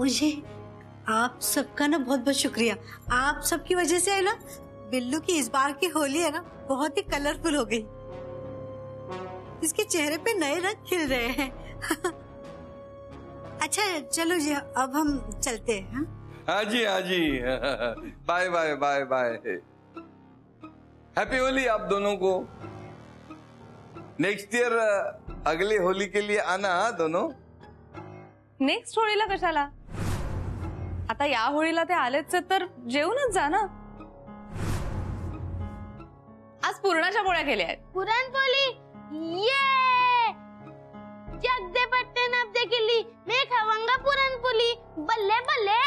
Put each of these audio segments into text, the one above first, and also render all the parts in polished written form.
मुझे आप सबका ना बहुत बहुत शुक्रिया। आप सबकी वजह से है ना बिल्लू की इस बार की होली है ना बहुत ही कलरफुल हो गई। इसके चेहरे पे नए रंग खिल रहे हैं। अच्छा चलो जी अब हम चलते हैं। हाँ जी हाँ जी। Bye bye bye bye. Happy Holi आप दोनों को। नेक्स्ट ईयर अगली होली के लिए आना दोनों। नेक्स्ट होळीला कशाला? आता या होळीला ते आलेच तर जेवूनच जा ना। आज पुरणाच्या पोळ्या केल्या आहेत। पुरणपोळी ये जगदे पट्टे नब्दे केली मैं खावांगा पुरणपोळी बल्ले बल्ले।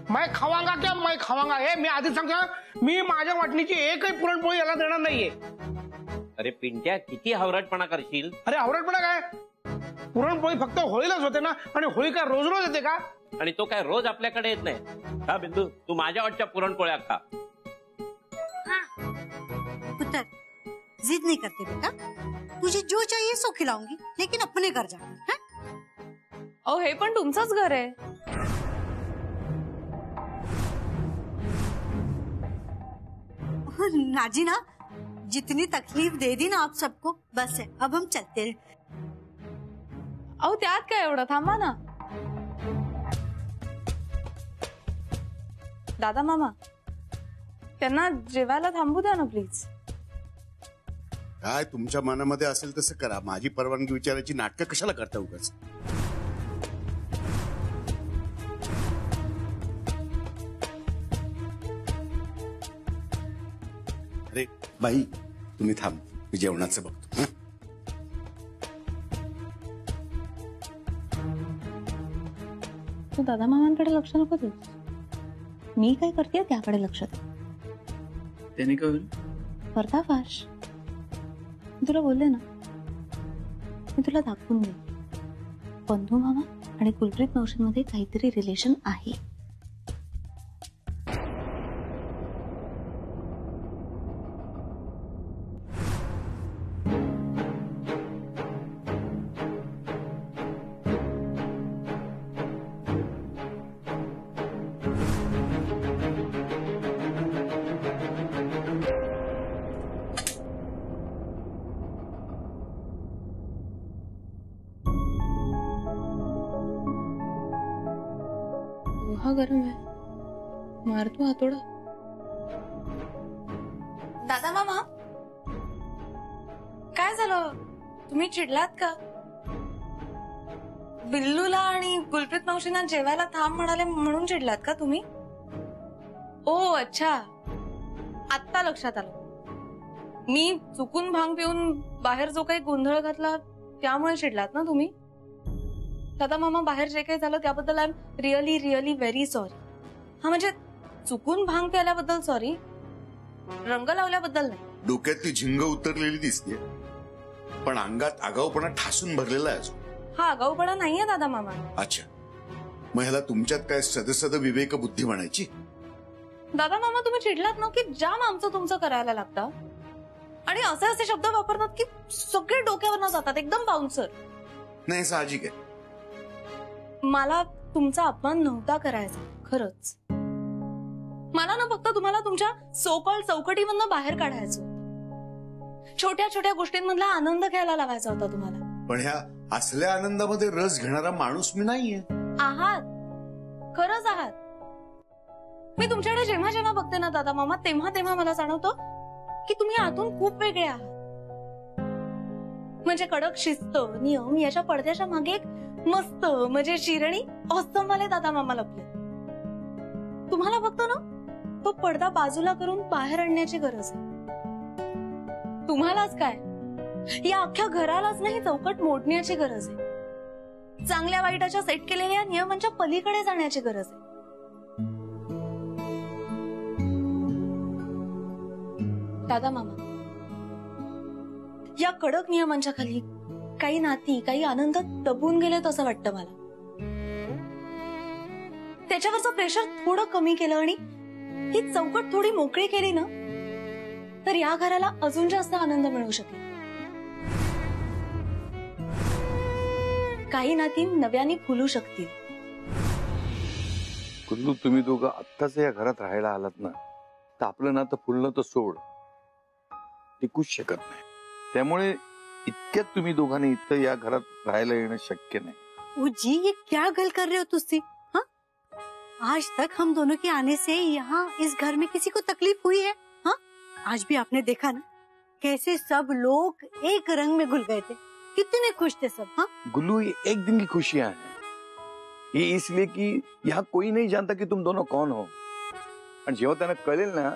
मैं खावांगा क्या मैं खावांगा हे मी आधी सांगतो मी माझ्या वाटणीची एकही पुरणपोळी याला देणार नाहीये। अरे पिंट्या किती हावराटपणा करशील? अरे हावराटपणा काय? पुरणपोळी फक्त होळीलाच होते ना आणि होळी काय रोज रोज येते का? आणि तो काय रोज आपल्याकडे येत नाही का? बिंदू तू माझ्या वाटच्या पुरणपोळ्या खा। पुत्र जिद नहीं करते बेटा, तुझे जो चाहिए सो खिलाऊंगी लेकिन अपने घर जाकर। ओ हे पण तुमचंच घर आहे। नाजी ना जितनी तकलीफ दे दी ना आप सबको बस है, अब हम चलते हैं। अहो त्यात काय एवढं, थांबा ना। दादा मामा त्यांना जेवायला थांबू द्या ना प्लीज। काय तुमच्या मनामध्ये असेल तसं करा, माझी परवानगी विचारायची नाटकं कशाला करता उगाच? अरे बाई तुम्ही थांब, मी जेवणाचं बघतो। तू दादा मामांकडे लक्ष नको देऊस, मी काय करते त्याकडे लक्ष दे। त्याने काय होईल? पर्दाफाश। तुला बोलले ना मी तुला दाखवून दे, बंधू मामा आणि कुलप्रीत मावशींमध्ये काहीतरी रिलेशन आहे। गरम है, मार तू हातोड़ा। दादा मामा काय झालं? तुम्ही चिडलात का? बिल्लूला आणि गुलप्रीत मावशींना जेवायला थांब म्हणाले म्हणून चिडलात का तुम्ही? ओ अच्छा, आत्ता लक्षात आलं। मी चुकून भांग पिऊन बाहेर जो काही गोंधळ घातला त्यामुळे चिडलात ना तुम्ही? दादा मामा बाहेर जे काही झालं त्याबद्दल I am really really very sorry. हा म्हणजे चुकून भांग प्यायल्याबद्दल सॉरी, रंग लावल्याबद्दल नाही। डोक्यातली झिंग उतरलेली दिसते पण अंगात आगाऊपणा ठासून भरलेला आहे। हा आगाऊपणा नाहीये दादा मामा। अच्छा, मग ह्याला तुमच्यात काय सदसद विवेक बुद्धी म्हणायची? दादा मामा तुम्ही चिडलात ना की जाम आमचं तुमचं करायला लागतं आणि असे असे शब्द वापरतात की सगळे डोक्यावर जातात एकदम बाउन्सर। नाही साहजिक आहे, मला तुमचा अपमान नव्हता करायचा खरंच। मला ना फक्त तुम्हाला तुमच्या सो कॉल्ड चौकटीमधनं बाहेर काढायचं, छोट्या छोट्या गोष्टींमधला आनंद घ्यायला लावायचा होता तुम्हाला। पण ह्या असल्या आनंदामध्ये रस घेणारा माणूस मी नाहीये। आहात, खरंच आहात। मी तुमच्याकडे जेव्हा जेव्हा बघते ना दादा मामा तेव्हा तेव्हा मला जाणवतं की तुम्ही आतून खूप वेगळे आहात। म्हणजे कडक शिस्त नियम याच्या पडद्याच्या मागे एक मस्त मजेशीर आणि ऑसम वाले दादा मामा लपले। तुम्हाला फक्त ना तो पडदा बाजूला करून बाहेर आणण्याची गरज आहे। तुम्हालाच काय या अख्ख्या घरालाच नाही चौकट मोडण्याची गरज आहे। चांगल्या वाईटाच्या सेट केलेल्या नियमांच्या पलीकडे जाण्याची गरज आहे। दादा मामा या कडक नियमांच्या खाली काही नाती काही आनंद दबून गेलेत असं वाटतं मला। त्याच्यावरचं प्रेशर थोडं कमी केलं आणि ही चौकट थोडी मोकळी केली ना तर या घराला अजून जास्त आनंद मिळू शकेल। काही नाती नव्याने फुलू शकतील. गुल्लू, तुम्ही दोघं आत्ताच या घरात राहायला आलात ना, तर आपलं नातं फुलणं तर सोड, टिकूच शकत नाही. त्यामुळे इतक्यात तुम्ही दोघांनी इथं या घरात राहायला येणं शक्य नाही. ओ जी, ये क्या गल कर रहे हो तुझसे? हाँ, आज तक हम दोनों के आने से यहाँ इस घर में किसी को तकलीफ हुई है? हाँ, आज भी आपने देखा ना कैसे सब लोग एक रंग में घुल गए थे, कितने खुश थे सब. हाँ गुल्लू, ये एक दिन की खुशियां हैं. ये इसलिए कि यहाँ कोई नहीं जानता कि तुम दोनों कौन हो. आणि जेव्हा त्यांना कळेल ना,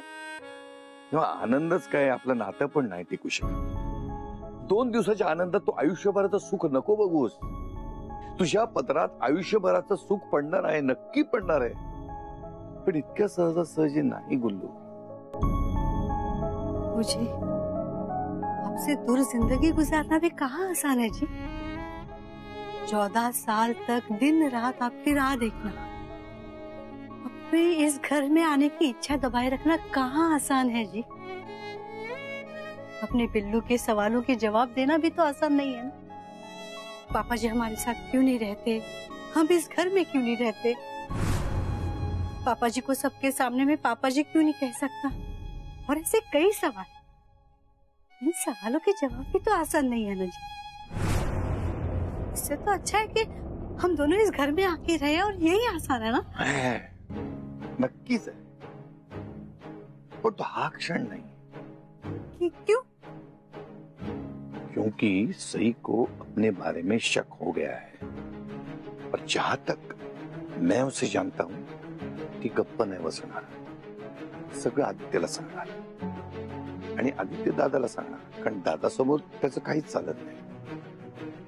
तेव्हा आनंदच काय, आपलं नातं पण नाही टिकू शकत. 2 दिवसाच्या आनंदात तू आयुष्यभराचं सुख नको बघूस. तुझ्या पदरात आयुष्यभराचं सुख पडणार आहे, नक्की पडणार आहे, पण इतक्या सहजासहजी नाही गुल्लू. मुझे आपसे दूर जिंदगी गुजारना भी कहाँ आसान है जी. 14 साल तक दिन रात आपकी राह देखना, अपने इस घर में आने की इच्छा दबाए रखना कहाँ आसान है जी. अपने बिल्लू के सवालों के जवाब देना भी तो आसान नहीं है ना. पापा जी हमारे साथ क्यों नहीं रहते, हम इस घर में क्यों नहीं रहते, पापा जी को सबके सामने में पापा जी क्यों नहीं कह सकता, और ऐसे कई सवाल. इन सवालों के जवाब भी तो आसान नहीं है ना जी. इससे तो अच्छा है कि हम दोनों इस घर में आके रहे, और यही आसान है ना. नक्कीच आहे, पण तो हा क्षण नाही. क्यों? क्योंकि सई को अपने बारे में शक हो गया है, और जहां तक मैं उसे जानता हूं ती गप्प नाही बसणार. सगळं आदित्यला सांगणार, आणि आदित्य दादाला सांगणार, कारण दादा समोर त्याचं काहीच चालत नाही.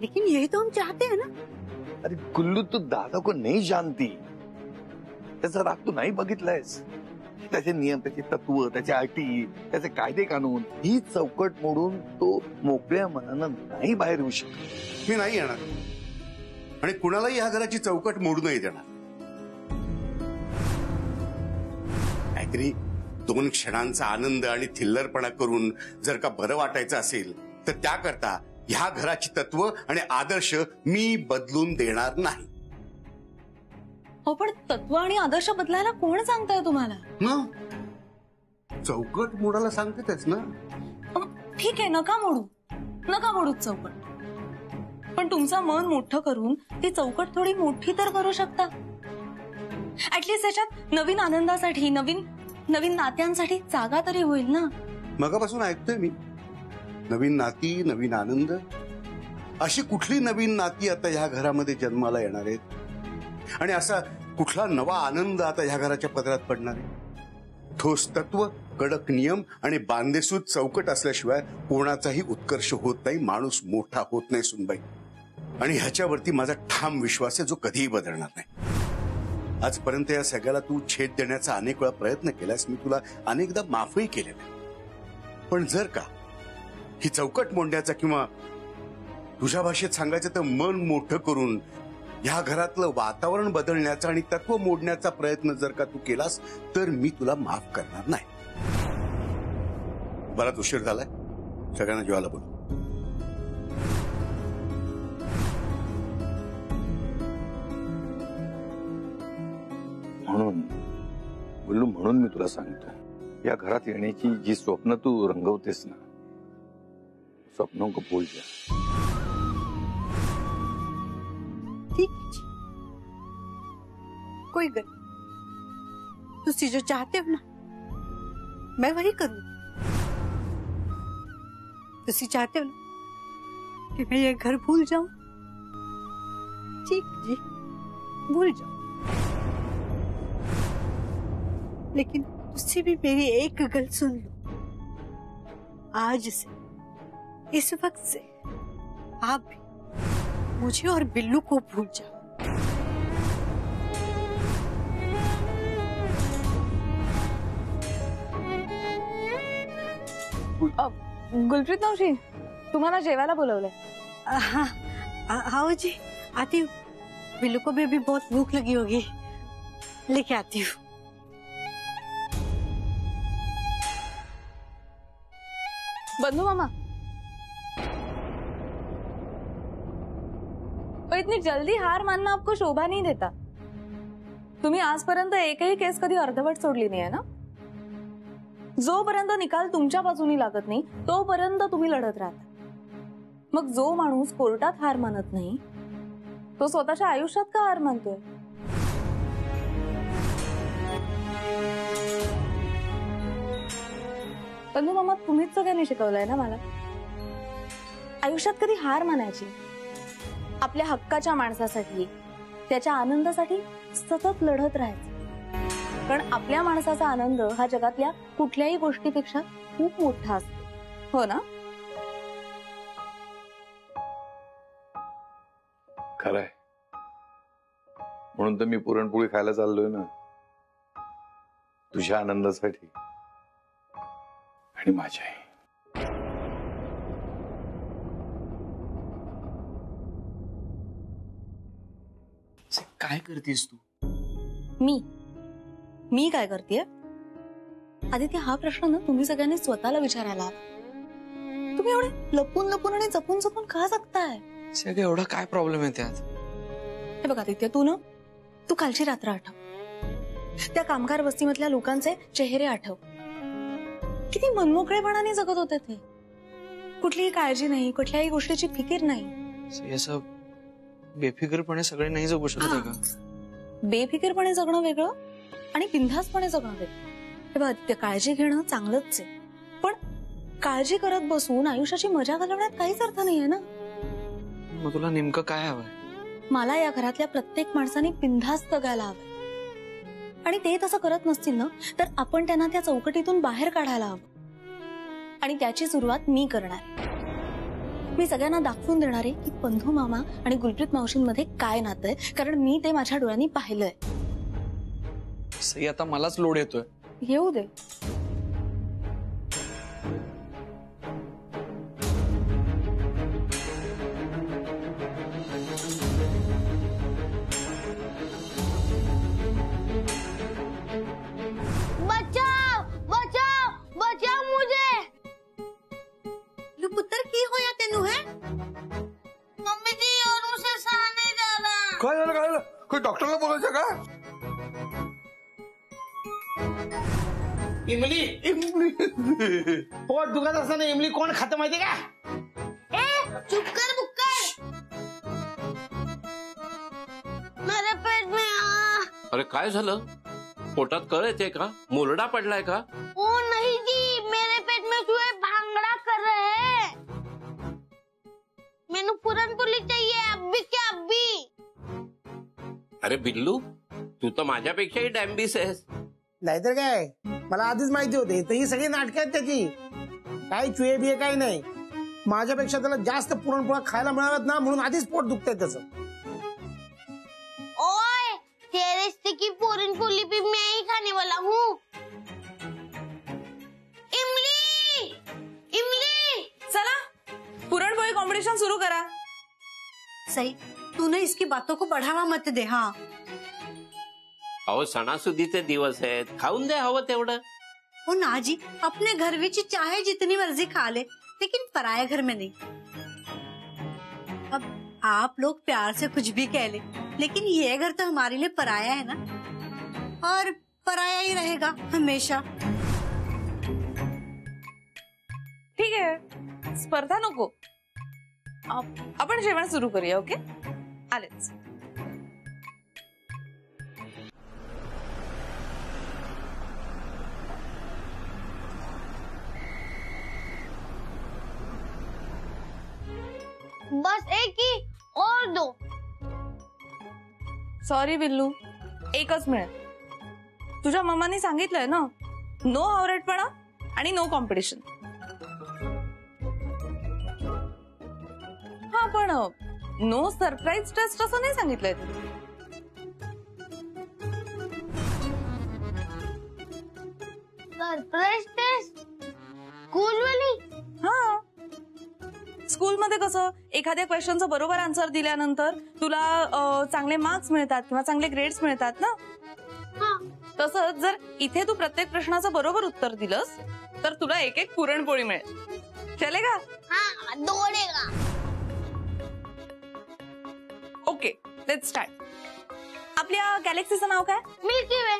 लेकिन यही तो हम चाहते हैं ना. अरे गुल्लू, तू दादा को नहीं जानती. त्याचा राग तू नाही बघितलायस. त्याचे नियम, त्याची तत्व, त्याच्या अटी, त्याचे कायदे कानून, ही चौकट मोडून तो मोकळ्या मनानं नाही बाहेर येऊ शकत. मी नाही येणार, आणि कुणालाही ह्या घराची चौकट मोडू नाही देणार. काहीतरी 2 क्षणांचा आनंद आणि थिल्लरपणा करून जर का बरं वाटायचं असेल, तर त्याकरता ह्या घराची तत्व आणि आदर्श मी बदलून देणार नाही. हो, पण तत्व आणि आदर्श बदलायला कोण सांगताय तुम्हाला? ना, चौकट मोडायला सांगतेच ना. ठीक आहे, नका मोडू चौकट, पण तुमचं मन मोठं करून ती चौकट थोडी मोठी तर करू शकता. ऍटलीस्ट त्याच्यात नवीन आनंदासाठी, नवीन नात्यांसाठी जागा तरी होईल ना. मगापासून ऐकतोय मी, नवीन नाती, नवीन आनंद. अशी कुठली नवीन नाती आता ह्या घरामध्ये जन्माला येणार आहेत, आणि असा कुठला नवा आनंद आता ह्या घराच्या पदरात पडणार आहे. ठोस तत्व, कडक नियम आणि बांधेसूद चौकट असल्याशिवाय कोणाचाही उत्कर्ष होत नाही, माणूस मोठा होत नाही सुनबाई. आणि ह्याच्यावरती माझा ठाम विश्वास आहे, जो कधीही बदलणार नाही. आजपर्यंत या सगळ्याला तू छेद देण्याचा अनेक वेळा प्रयत्न केलास, मी तुला अनेकदा माफही केलेला. पण जर का ही चौकट मोडण्याचा, किंवा तुझ्या भाषेत सांगायचं तर मन मोठं करून ह्या घरातलं वातावरण बदलण्याचा आणि तत्व मोडण्याचा प्रयत्न जर का तू केलास, तर मी तुला माफ करणार नाही. बराच उशीर झालाय, सगळ्यांना जेवायला बोल. म्हणून मी तुला सांगतो, या घरात येण्याची जी स्वप्न तू रंगवतेस ना, स्वप्नों को भूल जा. ठीक है, कोई गल. तुसी जो चाहते हो ना, मैं वही करूँ. तुसी चाहते हो ना कि मैं ये घर भूल जाऊं, ठीक जी, भूल जाऊं. लेकिन तुसी भी मेरी एक गल सुन लो. आज से, इस वक्त से आप भी मुझे और बिल्लू को भूल जाओ. गुलप्रीत मावशी, तुम्हाला जेवायला बोलवलंय. हाँ, आओ जी, आती हूँ. बिल्लू को भी अभी बहुत भूख लगी होगी, लेके आती हूँ. बंधू मामा, इतनी जल्दी हार मानना आपको शोभा नहीं देता. तुम्ही आजपर्यंत एकही केस कधी अर्धवट सोडली नाही ना. जोपर्यंत निकाल तुमच्या बाजूनी लागत नाही तोपर्यंत तुम्ही लढत राहता. मग जो माणूस कोर्टात हार मानत नाही तो स्वतःच्या आयुष्यात का हार मानतोय? पंधू मामा, तुम्हीच सगळ्यांनी शिकवलंय ना मला. आयुष्यात कधी हार मानायची, आपल्या हक्काच्या माणसासाठी, त्याच्या आनंदासाठी सतत लढत राहायचं. कारण आपल्या माणसाचा आनंद हा जगातल्या कुठल्याही गोष्टीपेक्षा खूप मोठा असतो, हो ना? खरंय. म्हणून तर मी पुरणपोळी खायला चाललोय ना, तुझ्या आनंदासाठी आणि माझ्याही. काय करतेस तू? मी काय करतेय? आदित्य, हा प्रश्न ना तुम्ही सगळ्यांनी स्वतःला विचारायला हवा. तुम्ही एवढे लपून लपून आणि जपून जपून का जगताय? सगळं एवढा काय प्रॉब्लेम आहे त्यात? हे बघ आदित्य, तू कालची रात्र आठव. त्या कामगार वस्तीमधल्या लोकांचे चेहरे आठव. किती मनमोकळेपणाने जगत होते ते. कुठलीही काळजी नाही, कुठल्याही गोष्टीची फिकीर नाही. असं बेफिकीरपणे सगळे नाही जगू शकत का? बेफिकीरपणे जगणं वेगळं आणि बिनधास्तपणे जगणं वेगळं. हे बघ आदित्य, काळजी घेणं चांगलंच आहे, पण काळजी करत बसून आयुष्याची मजा घालवण्यात काहीच अर्थ नाहीये ना. मग तुला नेमकं काय हवंय? मला या घरातल्या प्रत्येक माणसाने बिनधास्त जगायला हवं. आणि ते तसं करत नसतील ना तर आपण त्यांना त्या चौकटीतून बाहेर काढायला हवं. आणि त्याची सुरुवात मी करणार. मी सगळ्यांना दाखवून देणार आहे की पंधू मामा आणि गुलप्रीत मावशींमध्ये काय नातं आहे, कारण मी ते माझ्या डोळ्यांनी पाहिलंय. सई, आता मलाच लोड येतोय. येऊ दे. बचाओ बचाओ बचाओ मुझे. पुत्र की होया तेनू है? मम्मी जी और मुझसे सहा नहीं जा रहा. काय झालं? कोई डॉक्टरला बोलायचं का? इमली पोट दुखत असताना इमली कोण खातं माहितीये का? चुप कर बुक्कर. मेरे पेट में अरे काय झालं? पोटात कळ येते का? मुरडा पडलाय का? ओ नहीं जी, मेरे पेट में चूहे भांगड़ा कर रहे हैं. मैंने पुरणपोली चाहिए अभी के अभी. अरे बिल्लू, तू तर माझ्यापेक्षाही डॅम्बिस आहेस. नाहीतर काय, मला आधीच माहिती होते. तर ही सगळी नाटक आहेत त्याची. काही चुये बिये काही नाही. माझ्यापेक्षा त्याला जास्त पुरणपोळ्या खायला मिळाव्यात ना, म्हणून आधीच पोट दुखतंय त्याचं. ओए, तेरे रिश्ते की पुरणपोली भी मैं ही खाने वाला हूँ. इमली इमली. चला पुरणपोळी कॉम्पिटिशन सुरू करा. सही, तूने इसकी बातों को बढ़ावा मत दे. हाँ, अहो सणासुदीचे दिवस आहेत, खाऊन दे हवं तेवढं. वो ना जी, अपने घर में चाहे जितनी मर्जी खा ले, लेकिन पराये घर में नहीं. अब आप लोग प्यार से कुछ भी कह ले, लेकिन ये घर तो हमारे लिए पराया है ना, और पराया ही रहेगा हमेशा. ठीक आहे, स्पर्धा नको. आपण जेवण सुरू करूया. ओके, आलेच. बस एक ही और दो. सॉरी बिल्लू, एकच मिळेल. तुझ्या मम्मानी सांगितलंय ना, नो हावरेटपणा आणि नो कॉम्पिटिशन. हा, पण नो सरप्राईज टेस्ट असं नाही सांगितलंय. सरप्राईज टेस्ट स्कूल वाली. हा, स्कूलमध्ये कसं एखाद्या क्वेश्चनचं बरोबर आन्सर दिल्यानंतर तुला चांगले मार्क्स मिळतात किंवा चांगले ग्रेड्स मिळतात ना. तसंच जर इथे तू प्रत्येक प्रश्नाचं बरोबर उत्तर दिलंस तर तुला एक एक पुरणपोळी मिळेल. चलेगा? हाँ, दौड़ेगा. Okay let's start. आपल्या गैलेक्सी नाम क्या है? Milky Way.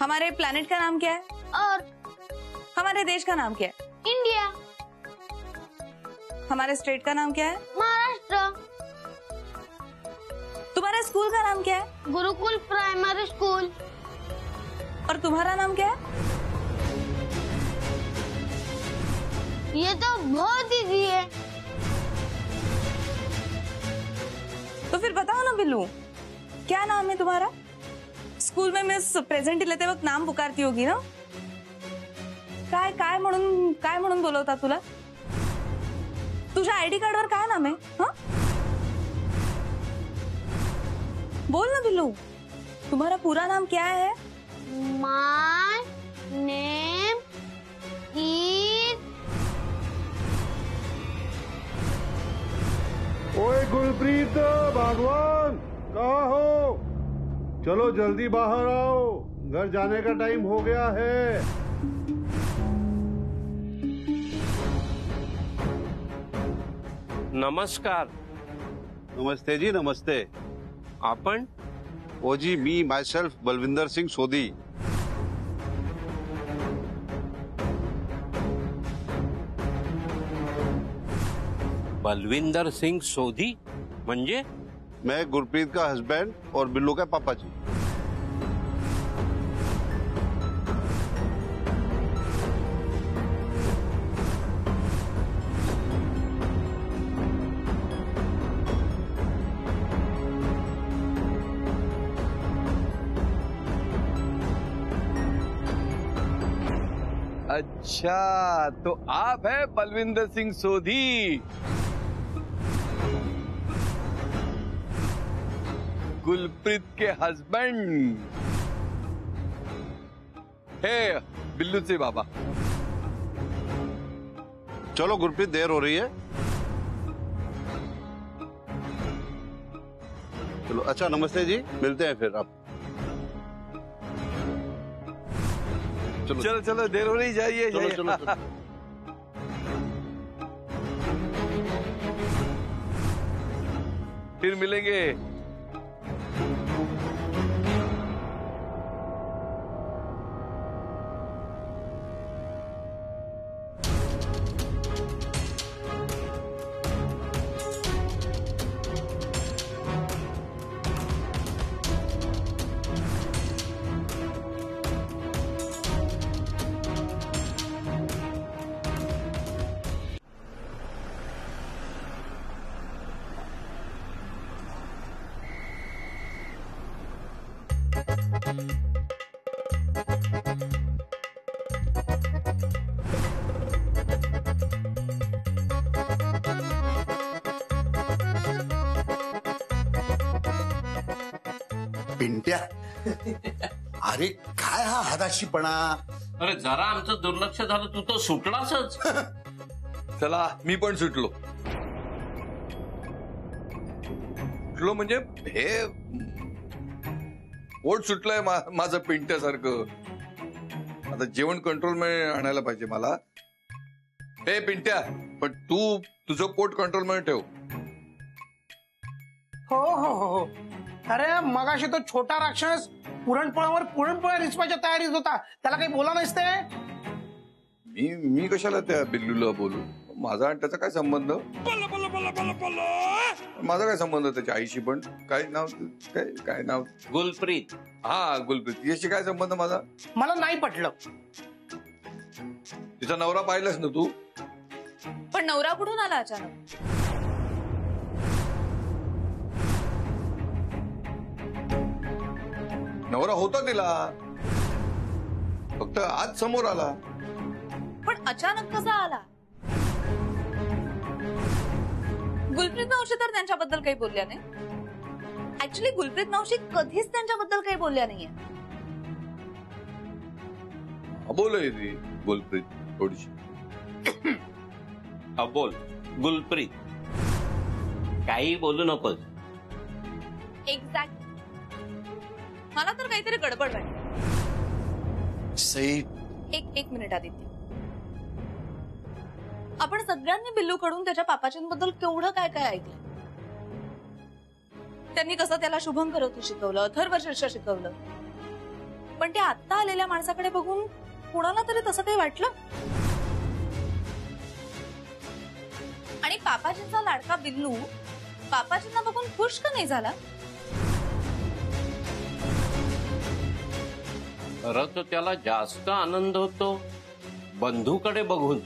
हमारे प्लैनेट का नाम क्या है? अर्थ. हमारे देश का नाम क्या है? इंडिया. हमारे स्टेट का नाम क्या है? महाराष्ट्र. तुम्हारे स्कूल का नाम क्या है? गुरुकुल प्राइमरी स्कूल. और तुम्हारा नाम क्या है? ये तो बहुत इजी है. तो फिर बताओ ना बिल्लू, क्या नाम है तुम्हारा? स्कूल में मिस प्रेझेंटी लेते वक्त नाम पुकारती होगी ना? काय काय म्हणून बोलवता तुला? तुझ्या आयडी कार्डवर काय नाम आहे? हाँ? बोल ना बिल्लू, तुम्हारा पूरा नाम क्या है? माय नेम इज. ओए गुलप्रीत, भगवान कहाँ हो? चलो जल्दी बाहर आओ, घर जाने का टाइम हो गया है. नमस्कार. नमस्ते जी, नमस्ते. आपण? ओ जी, मी माय सेल्फ बलविंदर सिंग सोधी. बलविंदर सिंह सोधी म्हणजे? मैं गुरप्रीत का हस्बैंड और बिल्लू का पापा जी. अच्छा, तो आप है बलविंदर सिंह सोधी, गुलप्रीत के हस्बैंड. हे बिल्लू से बाबा. चलो गुरप्रीत, देर हो रही है. चलो. अच्छा, नमस्ते जी, मिलते हैं फिर. आप चलो चलो, देर हो रही, जाइए चलो जाइए. चलो, चलो. फिर मिलेंगे. पिंट्या, अरे काय हा हदाशीपणा. अरे जरा आमचं दुर्लक्ष झालं, तू तो सुटलासच. चला, मी पण सुटलो. सुटलो म्हणजे हे पोट सुटलंय माझं पिंट्यासारखं. आता जेवण कंट्रोल मध्ये आणायला पाहिजे मला. हे पिंट्या, पण तू तुझं पोट कंट्रोल मध्ये ठेव. हो हो हो हो. अरे मगाशी तो छोटा राक्षस पुरणपोळ्यावर पुरणपोळ्या रिचवायच्या तयारीत होता, त्याला काही बोला नाहीस ते? मी कशाला त्या बिल्लूला बोलू? माझा आणि त्याचा काय संबंध? माझा काय संबंध त्याच्या आईशी? पण काय नाव, काय नाव? गुलप्रीत. हा, गुलप्रीत. याशी काय संबंध माझा? मला नाही पटलं. तिचा नवरा पाहिलास ना तू? पण नवरा कुठून आला अचानक? नवरा होता तिला, फक्त आज समोर आला. पण अचानक कसा आला? गुलप्रीत मावशी तर त्यांच्याबद्दल काही बोलल्या नाही. ऍक्च्युली गुलप्रीत मावशी कधीच त्यांच्याबद्दल काही बोलल्या नाहीये. बोलय ती गुलप्रीत थोडीशी. हा बोल गुलप्रीत, काही बोलू नकोस. एक्झॅक्ट. मला तर काहीतरी गडबड वाटते. सई, एक मिनिट आदित्य. आपण सगळ्यांनी बिल्लू कडून त्याच्या पापाच्यांबद्दल केवढं काय काय ऐकलं. त्यांनी कसं त्याला शुभंकरोती शिकवलं, अथर्वशीर्ष शिकवलं, पण ते आत्ता आलेल्या माणसाकडे बघून कुणाला तरी तसं काही वाटलं. आणि पापाजींचा लाडका बिल्लू पापाजींना बघून खुश का नाही झाला? खरं तर त्याला जास्त आनंद होतो बंधूकडे बघून.